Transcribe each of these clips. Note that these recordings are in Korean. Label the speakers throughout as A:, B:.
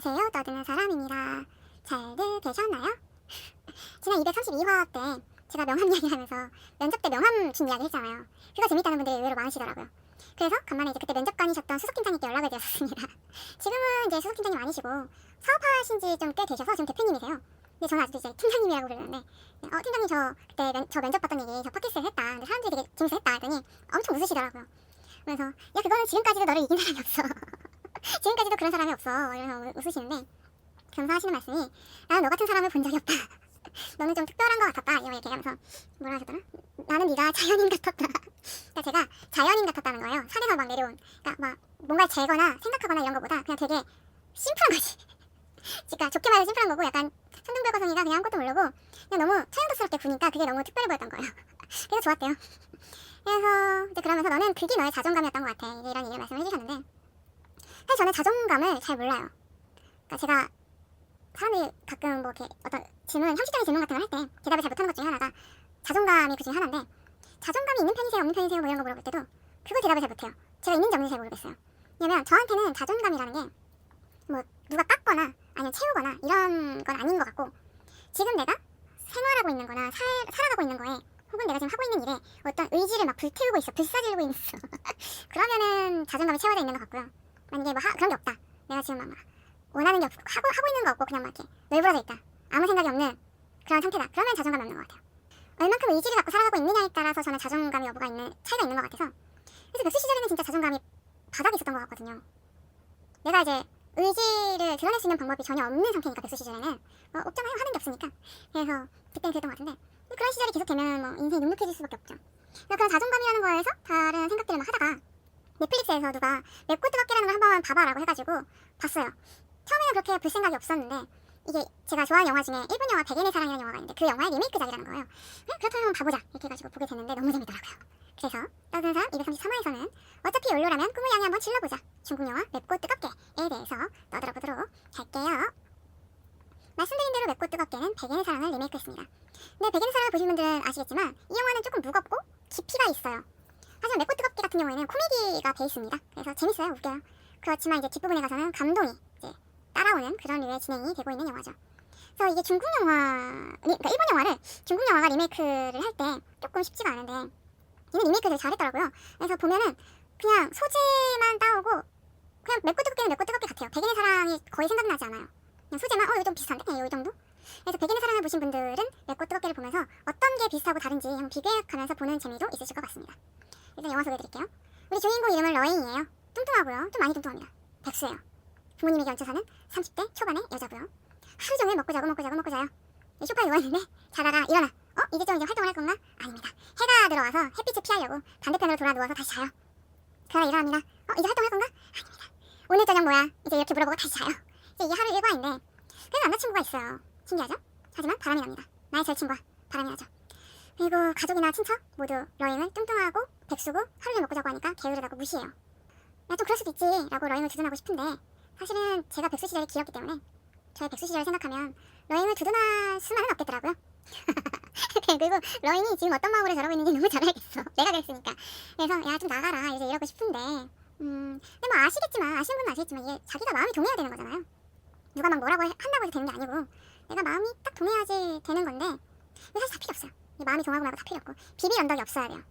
A: 안녕하세요. 떠드는 사람입니다. 잘들 계셨나요? 지난 232화 때 제가 명함 이야기 하면서 면접 때 명함 준 이야기 했잖아요. 그거 재밌다는 분들이 의외로 많으시더라고요. 그래서 간만에 이제 그때 면접관이셨던 수석팀장님께 연락을 드렸습니다. 지금은 이제 수석팀장님 아니시고 사업하신 지 좀 꽤 되셔서 지금 대표님이세요. 근데 저는 아직도 이제 팀장님이라고 부르는데 팀장님 저 그때 저 면접 봤던 얘기 저 팟캐스트를 했다. 근데 사람들이 되게 재밌어 했다 했더니 엄청 웃으시더라고요. 그래서 야 그거는 지금까지도 너를 이긴 사람이 없어. 지금까지도 그런 사람이 없어. 이러면서 웃으시는데 감사하시는 말씀이 나는 너 같은 사람을 본 적이 없다. 너는 좀 특별한 것 같았다. 이렇게 얘기하면서 뭐라 하셨더라? 나는 네가 자연인 같았다. 그러니까 제가 자연인 같았다는 거예요. 산에서 막 내려온. 그러니까 막 뭔가를 재거나 생각하거나 이런 것보다 그냥 되게 심플한 거지. 그러니까 좋게 말해서 심플한 거고 약간 천둥별거성이가 그냥 아무것도 모르고 그냥 너무 처형도스럽게 구니까 그게 너무 특별해 보였던 거예요. 그래서 좋았대요. 그래서 이제 그러면서 너는 그게 너의 자존감이었던 것 같아. 이제 이런 얘기를 말씀을 해주셨는데 사실 저는 자존감을 잘 몰라요. 그러니까 제가 사람들이 가끔 뭐 이렇게 어떤 질문, 형식적인 질문 같은 걸 할 때 대답을 잘 못하는 것 중에 하나가 자존감이 그 중에 하나인데 자존감이 있는 편이세요? 없는 편이세요? 뭐 이런 거 물어볼 때도 그거 대답을 잘 못해요. 제가 있는지 없는지 잘 모르겠어요. 왜냐면 저한테는 자존감이라는 게 뭐 누가 깎거나 아니면 채우거나 이런 건 아닌 것 같고 지금 내가 생활하고 있는 거나 살아가고 있는 거에 혹은 내가 지금 하고 있는 일에 어떤 의지를 막 불태우고 있어. 불사지르고 있어. 그러면은 자존감이 채워져 있는 것 같고요. 만약에 뭐 그런 게 없다. 내가 지금 막 원하는 게 없고 하고 있는 거 없고 그냥 막 이렇게 널브러져 있다. 아무 생각이 없는 그런 상태다. 그러면 자존감이 없는 것 같아요. 얼만큼 의지를 갖고 살아가고 있느냐에 따라서 저는 자존감이 여부가 있는 차이가 있는 것 같아서 그래서 백수 시절에는 진짜 자존감이 바닥에 있었던 것 같거든요. 내가 이제 의지를 드러낼 수 있는 방법이 전혀 없는 상태니까 백수 시절에는 뭐 없잖아요. 하는 게 없으니까. 그래서 그때는 그랬던 것 같은데 그런 시절이 계속 되면 뭐 인생이 눅눅해질 수밖에 없죠. 그래서 그런 자존감이라는 거에서 다른 생각들을 막 하다가 넷플릭스에서 누가 맵고 뜨겁게라는 걸 한번 봐봐라고 해가지고 봤어요. 처음에는 그렇게 볼 생각이 없었는데 이게 제가 좋아하는 영화 중에 일본 영화 백엔의 사랑이라는 영화가 있는데 그 영화의 리메이크작이라는 거예요. 그렇다면 한번 봐보자 이렇게 해가지고 보게 됐는데 너무 재밌더라고요. 그래서 떠드는 사람 233화에서는 어차피 연료라면 꿈을 향해 한번 질러보자 중국 영화 맵고 뜨겁게에 대해서 떠들어보도록 할게요. 말씀드린 대로 맵고 뜨겁게는 백엔의 사랑을 리메이크했습니다. 근데 백엔의 사랑을 보신 분들은 아시겠지만 이 영화는 조금 무겁고 깊이가 있어요. 하지만 맵고 뜨겁게 같은 경우에는 코미디가 베이스입니다. 그래서 재밌어요. 웃겨요. 그렇지만 이제 뒷부분에 가서는 감동이 이제 따라오는 그런 류의 진행이 되고 있는 영화죠. 그래서 이게 중국 영화, 그러니까 일본 영화를 중국 영화가 리메이크를 할 때 조금 쉽지가 않은데 얘는 리메이크를 잘했더라고요. 그래서 보면은 그냥 소재만 따오고 그냥 맵고 뜨겁게는 맵고 뜨겁게 같아요. 백인의 사랑이 거의 생각나지 않아요. 그냥 소재만 이거 좀 비슷한데? 그냥 이 정도? 그래서 백인의 사랑을 보신 분들은 맵고 뜨겁게를 보면서 어떤 게 비슷하고 다른지 한번 비교해가면서 보는 재미도 있으실 것 같습니다. 일단 영화 소개해드릴게요. 우리 주인공 이름은 러인이에요. 뚱뚱하고요. 좀 많이 뚱뚱합니다. 백수예요. 부모님에게 얹혀 사는 30대 초반의 여자고요. 하루 종일 먹고 자고 먹고 자고 먹고 자요. 소파에 누워있는데 자다가 일어나. 이제 좀 이제 활동을 할 건가? 아닙니다. 해가 들어와서 햇빛을 피하려고 반대편으로 돌아 누워서 다시 자요. 그러다 일어납니다. 이제 활동할 건가? 아닙니다. 오늘 저녁 뭐야? 이제 이렇게 물어보고 다시 자요. 이제 이게 하루 일과인데 그래도 남자친구가 있어요. 신기하죠? 하지만 바람이 납니다. 나의 절친과 바람이 나죠. 그리고 가족이나 친척 모두 러잉을 뚱뚱하고 백수고 하루를 먹고 자고 하니까 게으르다고 무시해요. 야, 또 그럴 수도 있지 라고 러잉을 두둔하고 싶은데 사실은 제가 백수 시절이 길었기 때문에 저의 백수 시절을 생각하면 러잉을 두둔할 수만은 없겠더라고요. 그리고 러잉이 지금 어떤 마음으로 저러고 있는지 너무 잘 알겠어. 내가 그랬으니까. 그래서 야 좀 나가라 이제 이러고 싶은데 근데 뭐 아시는 분은 아시겠지만 이게 자기가 마음이 동해야 되는 거잖아요. 누가 막 뭐라고 한다고 해서 되는 게 아니고 내가 마음이 딱 동해야지 되는 건데 이거 사실 다 필요 없어요. 마음이 동하고 말고 다 필요 없고 비빌 언덕이 없어야 돼요.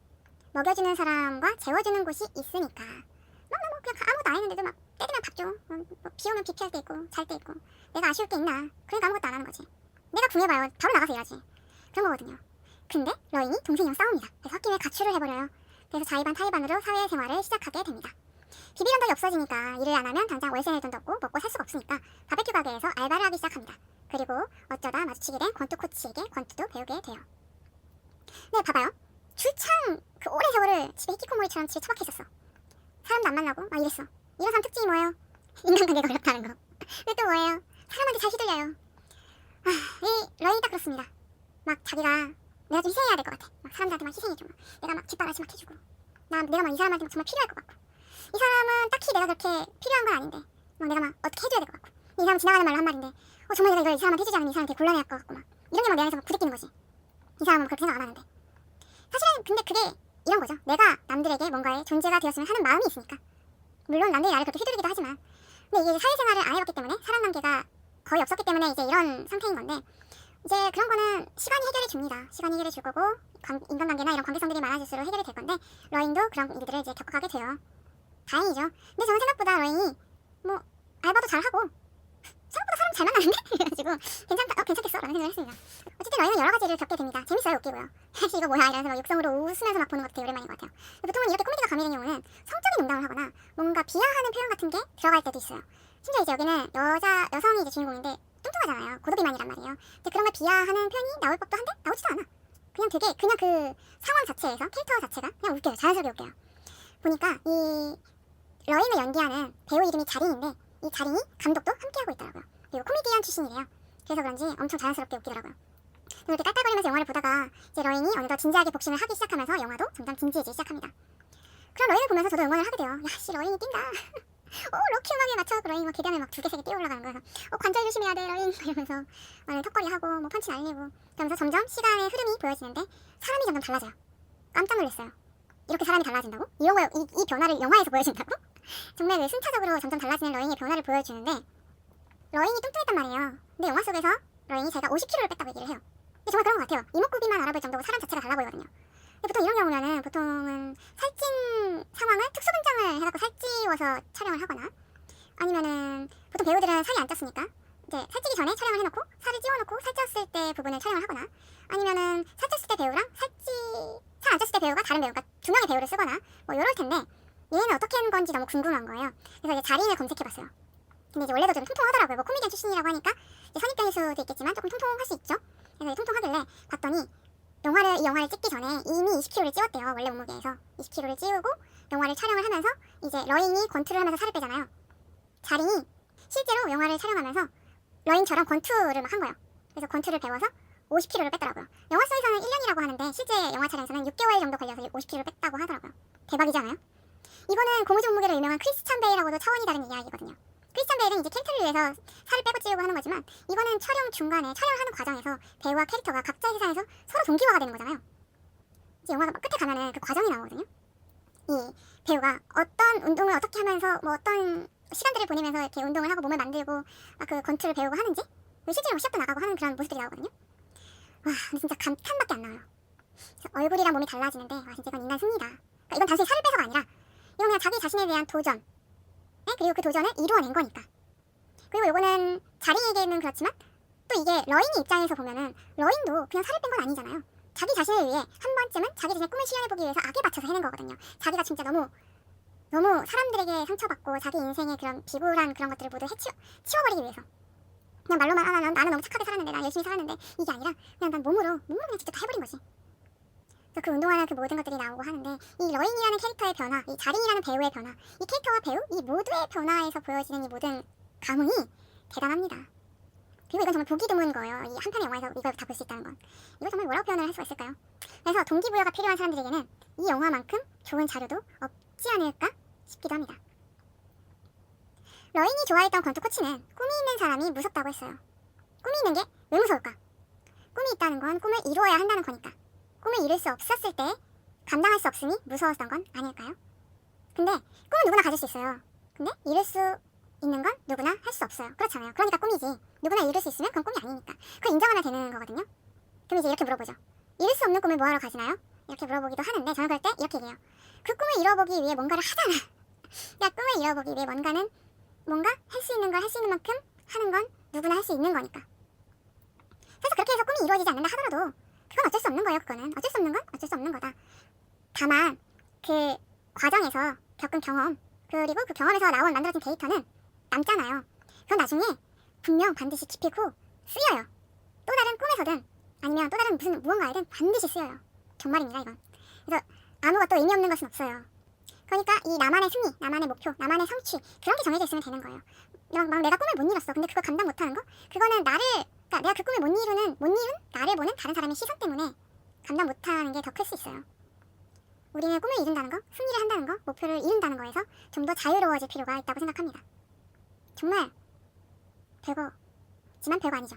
A: 먹여주는 사람과 재워주는 곳이 있으니까 뭐 그냥 아무것도 안 했는데도 막 때리면 밥 줘. 비 오면 비 피할 때 있고 잘 때 있고 내가 아쉬울 게 있나. 그러니까 아무것도 안 하는 거지. 내가 궁해봐요. 바로 나가서 일하지. 그런 거거든요. 근데 러인이 동생이랑 싸웁니다. 그래서 홧김에 가출을 해버려요. 그래서 자의반 타의반으로 사회생활을 시작하게 됩니다. 비빌 언덕이 없어지니까 일을 안 하면 당장 월세 낼 돈도 없고 먹고 살 수가 없으니까 바베큐 가게에서 알바를 하기 시작합니다. 그리고 어쩌다 마주치게 된 권투 코치에게 권투도 배우게 돼요. 네, 봐봐요. 줄창 그 오랜 세월을 집에 히키코모리처럼 집에 처박혀 있었어. 사람도 안 만나고 막 이랬어. 이런 사람 특징이 뭐예요? 인간관계가 어렵다는 거. 근데 또 뭐예요? 사람한테 잘 휘둘려요. 이 러인이 딱 그렇습니다. 막 자기가 내가 좀 희생해야 될 것 같아. 막 사람들한테 막 희생해줘. 내가 막 뒷바라지 막 해주고 내가 막 이 사람한테 막 정말 필요할 것 같고 이 사람은 딱히 내가 그렇게 필요한 건 아닌데 막 내가 막 어떻게 해줘야 될 것 같고 이 사람 지나가는 말로 한 말인데 정말 내가 이걸 이 사람한테 해주지 않으면 이 사람한테 곤란해할 것 같고 막 이런 게 막 내 안에서 막 부대끼는 거지. 이 사람은 그렇게 생각 안 하는데 사실은 근데 그게 이런 거죠. 내가 남들에게 뭔가의 존재가 되었으면 하는 마음이 있으니까 물론 남들이 나를 그렇게 휘두르기도 하지만 근데 이게 사회생활을 안 해봤기 때문에 인간관계가 거의 없었기 때문에 이제 이런 상태인 건데, 이제 그런 거는 시간이 해결해 줍니다. 시간이 해결해 줄 거고, 인간관계나 이런 관계성들이 많아질수록 해결이 될 건데, 러인도 그런 일들을 이제 겪어가게 돼요. 다행이죠. 근데 저는 생각보다 러인이 뭐 알바도 잘하고 생각보다 사람 잘 만나는데? 그래가지고 괜찮겠어 라는 생각을 했습니다. 어쨌든 러인은 여러 가지를 겪게 됩니다. 재밌어요. 웃기고요. 사실 이거 뭐야 이러면서 막 육성으로 웃으면서 막 보는 것도 되게 오랜만인 것 같아요. 보통은 이렇게 코미디가 가미된 경우는 성적인 농담을 하거나 뭔가 비하하는 표현 같은 게 들어갈 때도 있어요. 심지어 이제 여기는 여성이 이제 주인공인데 뚱뚱하잖아요. 고도비만이란 말이에요. 근데 그런 걸 비하하는 표현이 나올 법도 한데 나오지도 않아. 그냥 그 상황 자체에서 캐릭터 자체가 그냥 웃겨요. 자연스럽게 웃겨요. 보니까 이 러인을 연기하는 배우 이름이 자린인데 이 자린이 감독도 함께하고 있더라고요. 그리고 코미디언 출신이래요. 그래서 그런지 엄청 자연스럽게 웃기더라고요. 이렇게 깔깔거리면서 영화를 보다가 이제 러인이 어느덧 진지하게 복싱을 하기 시작하면서 영화도 점점 진지해지기 시작합니다. 그런 러인을 보면서 저도 응원을 하게 돼요. 야씨 러인이 뛴다. 럭키 음악에 맞춰 러인이 막 계단을 막 2개 3개 뛰어 올라가는 거예요. 관절 조심해야 돼 러인 이러면서 턱걸이 하고 뭐 펀치 날리고 그러면서 점점 시간의 흐름이 보여지는데 사람이 점점 달라져요. 깜짝 놀랐어요. 이렇게 사람이 달라진다고? 이런 거 이 변화를 영화에서 보여준다고? 정말 그 순차적으로 점점 달라지는 러인의 변화를 보여주는데 러인이 뚱뚱했단 말이에요. 근데 영화 속에서 러인이 제가 50kg를 뺐다고 얘기를 해요. 근데 정말 그런 것 같아요. 이목구비만 알아볼 정도고 사람 자체가 달라 보이거든요. 근데 보통 이런 경우면은 보통은 살찐 상황을 특수 분장을 해갖고 살찌워서 촬영을 하거나 아니면은 보통 배우들은 살이 안 쪘으니까 이제 살찌기 전에 촬영을 해놓고 살을 찌워놓고 살쪘을 때 부분을 촬영을 하거나 아니면은 살쪘을 때 배우랑 살 안 쪘을 때 배우가 다른 배우, 그러니까 두 명의 배우를 쓰거나 뭐 이럴 텐데 얘는 어떻게 하는 건지 너무 궁금한 거예요. 그래서 이제 자린을 검색해봤어요. 근데 이제 원래도 좀 통통하더라고요. 뭐 코미디언 출신이라고 하니까 이제 선입견일 수도 있겠지만 조금 통통할 수 있죠. 그래서 통통하길래 봤더니 이 영화를 찍기 전에 이미 20kg를 찌웠대요. 원래 몸무게에서 20kg를 찌우고 영화를 촬영을 하면서 이제 러인이 권투를 하면서 살을 빼잖아요. 자린이 실제로 영화를 촬영하면서 러인처럼 권투를 막 한 거예요. 그래서 권투를 배워서 50kg를 뺐더라고요. 영화 속에서는 1년이라고 하는데 실제 영화 촬영에서는 6개월 정도 걸려서 50kg를 뺐다고 하더라고요. 대박이지 않아요? 이거는 고무줄 몸무게로 유명한 크리스찬 베일하고도 차원이 다른 이야기거든요. 크리스찬 베일은 이제 캐릭터를 위해서 살을 빼고 찌우고 하는 거지만 이거는 촬영 중간에 촬영을 하는 과정에서 배우와 캐릭터가 각자의 세상에서 서로 동기화가 되는 거잖아요. 이제 영화가 끝에 가면은 그 과정이 나오거든요. 이 배우가 어떤 운동을 어떻게 하면서 뭐 어떤 시간들을 보내면서 이렇게 운동을 하고 몸을 만들고 그 권투를 배우고 하는지 실제로 시합도 나가고 하는 그런 모습들이 나오거든요. 와 근데 진짜 감탄밖에 안 나와요. 얼굴이랑 몸이 달라지는데 와 진짜 이건 인간 승리다. 그러니까 이건 단순히 살을 빼서가 아니라 이건 그냥 자기 자신에 대한 도전 그리고 그 도전을 이루어낸 거니까. 그리고 요거는 자린에게는 그렇지만 또 이게 러인의 입장에서 보면은 러인도 그냥 살을 뺀 건 아니잖아요. 자기 자신을 위해 한 번쯤은 자기 자신의 꿈을 실현해보기 위해서 악에 받쳐서 해낸 거거든요. 자기가 진짜 너무 사람들에게 상처받고 자기 인생의 그런 비굴한 그런 것들을 모두 치워버리기 위해서 그냥 말로만 나는 너무 착하게 살았는데 나 열심히 살았는데 이게 아니라 그냥 난 몸으로 그냥 직접 다 해버린 거지. 그래서 그 운동하는 그 모든 것들이 나오고 하는데 이 러인이라는 캐릭터의 변화, 이 자린이라는 배우의 변화, 이 캐릭터와 배우 이 모두의 변화에서 보여지는 이 모든 감흥이 대단합니다. 그리고 이건 정말 보기 드문 거예요. 이 한 편의 영화에서 이걸 다 볼 수 있다는 건. 이걸 정말 뭐라고 표현을 할 수가 있을까요? 그래서 동기부여가 필요한 사람들에게는 이 영화만큼 좋은 자료도 없지 않을까 싶기도 합니다. 러인이 좋아했던 권투 코치는 꿈이 있는 사람이 무섭다고 했어요. 꿈이 있는 게 왜 무서울까? 꿈이 있다는 건 꿈을 이루어야 한다는 거니까. 꿈을 이룰 수 없었을 때 감당할 수 없으니 무서웠던 건 아닐까요? 근데 꿈은 누구나 가질 수 있어요. 근데 이룰 수 있는 건 누구나 할 수 없어요. 그렇잖아요. 그러니까 꿈이지. 누구나 이룰 수 있으면 그건 꿈이 아니니까. 그걸 인정하면 되는 거거든요. 그럼 이제 이렇게 물어보죠. 이룰 수 없는 꿈을 뭐하러 가지나요? 이렇게 물어보기도 하는데 저는 그럴 때 이렇게 얘기해요. 그 꿈을 이뤄보기 위해 뭔가를 하잖아. 야 꿈을 이뤄보기 위해 뭔가 할 수 있는 걸 할 수 있는 만큼 하는 건 누구나 할 수 있는 거니까. 그래서 그렇게 해서 꿈이 이루어지지 않는다 하더라도 그건 어쩔 수 없는 거예요. 그거는 어쩔 수 없는 건 어쩔 수 없는 거다. 다만 그 과정에서 겪은 경험 그리고 그 경험에서 만들어진 데이터는 남잖아요. 그건 나중에 분명 반드시 기필코 쓰여요. 또 다른 꿈에서든 아니면 또 다른 무슨 무언가에든 반드시 쓰여요. 정말입니다 이건. 그래서 아무것도 의미 없는 것은 없어요. 그러니까 이 나만의 승리, 나만의 목표, 나만의 성취 그런 게 정해져 있으면 되는 거예요. 막 내가 꿈을 못 이뤘어. 근데 그거 감당 못하는 거? 그거는 그러니까 내가 그 꿈을 못 이룬 나를 보는 다른 사람의 시선 때문에 감당 못하는 게 더 클 수 있어요. 우리는 꿈을 이룬다는 거, 승리를 한다는 거, 목표를 이룬다는 거에서 좀 더 자유로워질 필요가 있다고 생각합니다. 정말 별거지만 별거 아니죠.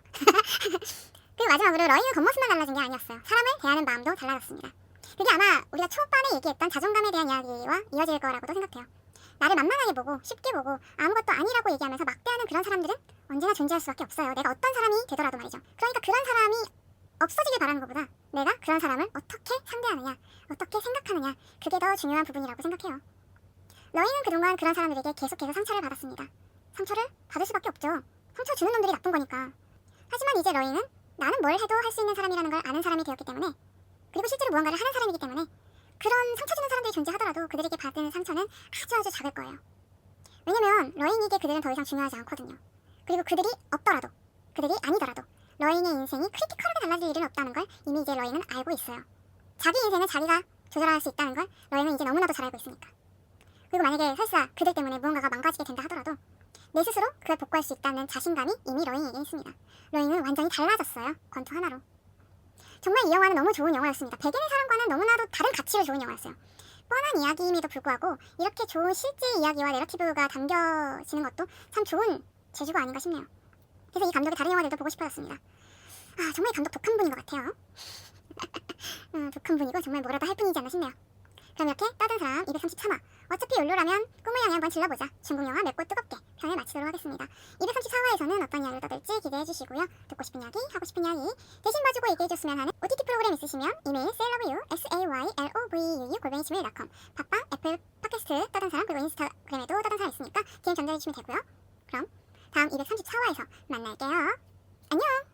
A: 그리고 마지막으로 러인은 겉모습만 달라진 게 아니었어요. 사람을 대하는 마음도 달라졌습니다. 그게 아마 우리가 초반에 얘기했던 자존감에 대한 이야기와 이어질 거라고도 생각해요. 나를 만만하게 보고 쉽게 보고 아무것도 아니라고 얘기하면서 막대하는 그런 사람들은 언제나 존재할 수밖에 없어요. 내가 어떤 사람이 되더라도 말이죠. 그러니까 그런 사람이 없어지길 바라는 것보다 내가 그런 사람을 어떻게 상대하느냐, 어떻게 생각하느냐, 그게 더 중요한 부분이라고 생각해요. 러잉은 그동안 그런 사람들에게 계속해서 상처를 받았습니다. 상처를 받을 수밖에 없죠. 상처 주는 놈들이 나쁜 거니까. 하지만 이제 러잉은 나는 뭘 해도 할 수 있는 사람이라는 걸 아는 사람이 되었기 때문에, 그리고 실제로 무언가를 하는 사람이기 때문에 그런 상처 주는 사람들이 존재하더라도 그들에게 받은 상처는 아주 작을 거예요. 왜냐면 러잉에게 그들은 더 이상 중요하지 않거든요. 그리고 그들이 없더라도, 그들이 아니더라도 러잉의 인생이 크리티컬하게 달라질 일은 없다는 걸 이미 이제 러잉은 알고 있어요. 자기 인생을 자기가 조절할 수 있다는 걸 러잉은 이제 너무나도 잘 알고 있으니까. 그리고 만약에 설사 그들 때문에 무언가가 망가지게 된다 하더라도 내 스스로 그걸 복구할 수 있다는 자신감이 이미 러잉에게 있습니다. 러잉은 완전히 달라졌어요. 권투 하나로. 정말 이 영화는 너무 좋은 영화였습니다. 백엔의 사랑과는 너무나도 다른 가치로 좋은 영화였어요. 뻔한 이야기임에도 불구하고 이렇게 좋은 실제 이야기와 내러티브가 담겨지는 것도 참 좋은 재주가 아닌가 싶네요. 그래서 이 감독의 다른 영화들도 보고 싶어졌습니다. 아, 정말 감독 독한 분인 것 같아요. 독한 분이고 정말 뭐라도 할 분이지 않나 싶네요. 그럼 이렇게 떠든 사람 233화, 어차피 욜로라면 꿈을 향해 한번 질러보자, 중국 영화 맵고 뜨겁게 편을 마치도록 하겠습니다. 234화에서는 어떤 이야기를 떠들지 기대해주시고요. 듣고 싶은 이야기, 하고 싶은 이야기, 대신 봐주고 얘기해줬으면 하는 OTT 프로그램 있으시면 이메일 saylovu@gmail.com, 팟빵, 애플 팟캐스트 떠든 사람, 그리고 인스타그램에도 떠든 사람 있으니까 DM 전달해주시면 되고요. 그럼 다음 234화에서 만날게요. 안녕!